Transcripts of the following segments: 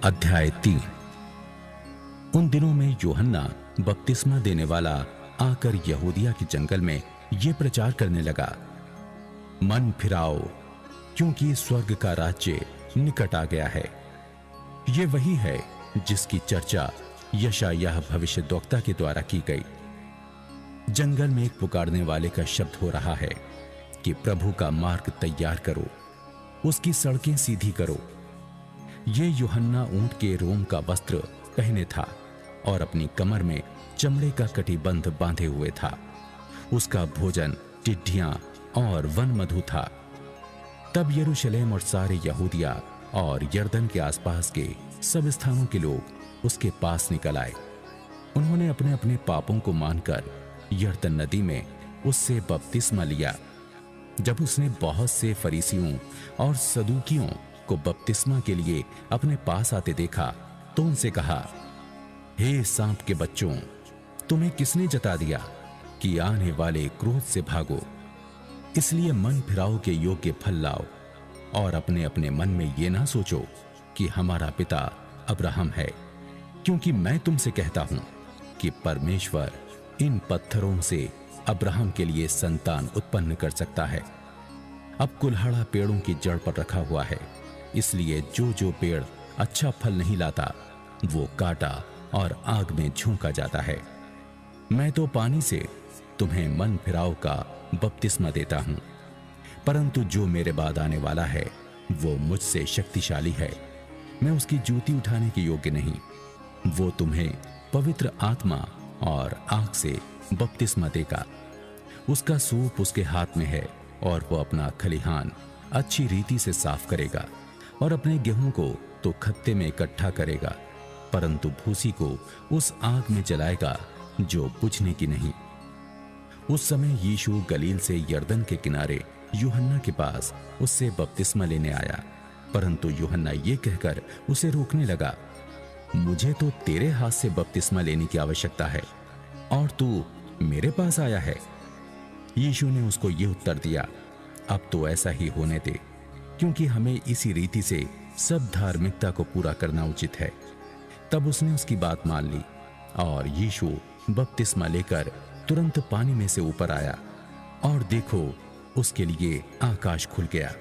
अध्याय 3। उन दिनों में यूहन्ना बपतिस्मा देने वाला आकर यहूदिया के जंगल में यह प्रचार करने लगा, मन फिराओ, क्योंकि स्वर्ग का राज्य निकट आ गया है। ये वही है जिसकी चर्चा यशायाह भविष्यद्वक्ता के द्वारा की गई। जंगल में एक पुकारने वाले का शब्द हो रहा है कि प्रभु का मार्ग तैयार करो, उसकी सड़कें सीधी करो। ये यूहन्ना ऊंट के रोम का वस्त्र पहने था और अपनी कमर में चमड़े का कटिबंध बांधे हुए था। उसका भोजन टिड्डियां और वन मधु था। तब यरूशलेम और सारे यहूदिया और यरदन के आसपास के सब स्थानों के लोग उसके पास निकल आए। उन्होंने अपने अपने पापों को मानकर यरदन नदी में उससे बपतिस्मा लिया। जब उसने बहुत से फरीसियों और सदूकियों को बपतिस्मा के लिए अपने पास आते देखा तो उनसे कहा, हे सांप के बच्चों, तुम्हें किसने जता दिया कि आने वाले क्रोध से भागो? इसलिए मन फिराओ के योग्य फल लाओ और अपने अपने मन में यह ना सोचो कि हमारा पिता अब्राहम है, क्योंकि मैं तुमसे कहता हूं कि परमेश्वर इन पत्थरों से अब्राहम के लिए संतान उत्पन्न कर सकता है। अब कुल्हाड़ा पेड़ों की जड़ पर रखा हुआ है, इसलिए जो जो पेड़ अच्छा फल नहीं लाता वो काटा और आग में झोंका जाता है। मैं तो पानी से तुम्हें मन फिराव का बपतिस्मा देता हूं, परंतु जो मेरे बाद आने वाला है वो मुझसे शक्तिशाली है। मैं उसकी जूती उठाने के योग्य नहीं। वो तुम्हें पवित्र आत्मा और आग से बपतिस्मा देगा। उसका सूप उसके हाथ में है और वो अपना खलिहान अच्छी रीति से साफ करेगा और अपने गेहूं को तो खत्ते में इकट्ठा करेगा, परंतु भूसी को उस आग में जलाएगा जो बुझने की नहीं। उस समय यीशु गलील से यरदन के किनारे यूहन्ना के पास उससे बपतिस्मा लेने आया, परंतु यूहन्ना ये कहकर उसे रोकने लगा, मुझे तो तेरे हाथ से बपतिस्मा लेने की आवश्यकता है और तू मेरे पास आया है। यीशु ने उसको ये उत्तर दिया, अब तो ऐसा ही होने दे, क्योंकि हमें इसी रीति से सब धार्मिकता को पूरा करना उचित है। तब उसने उसकी बात मान ली और यीशु बपतिस्मा लेकर तुरंत पानी में से ऊपर आया और देखो, उसके लिए आकाश खुल गया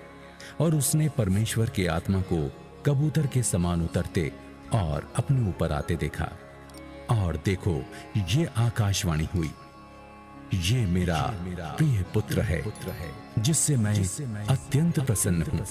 और उसने परमेश्वर की आत्मा को कबूतर के समान उतरते और अपने ऊपर आते देखा। और देखो, ये आकाशवाणी हुई, ये मेरा प्रिय पुत्र है, जिससे मैं अत्यंत प्रसन्न हूं।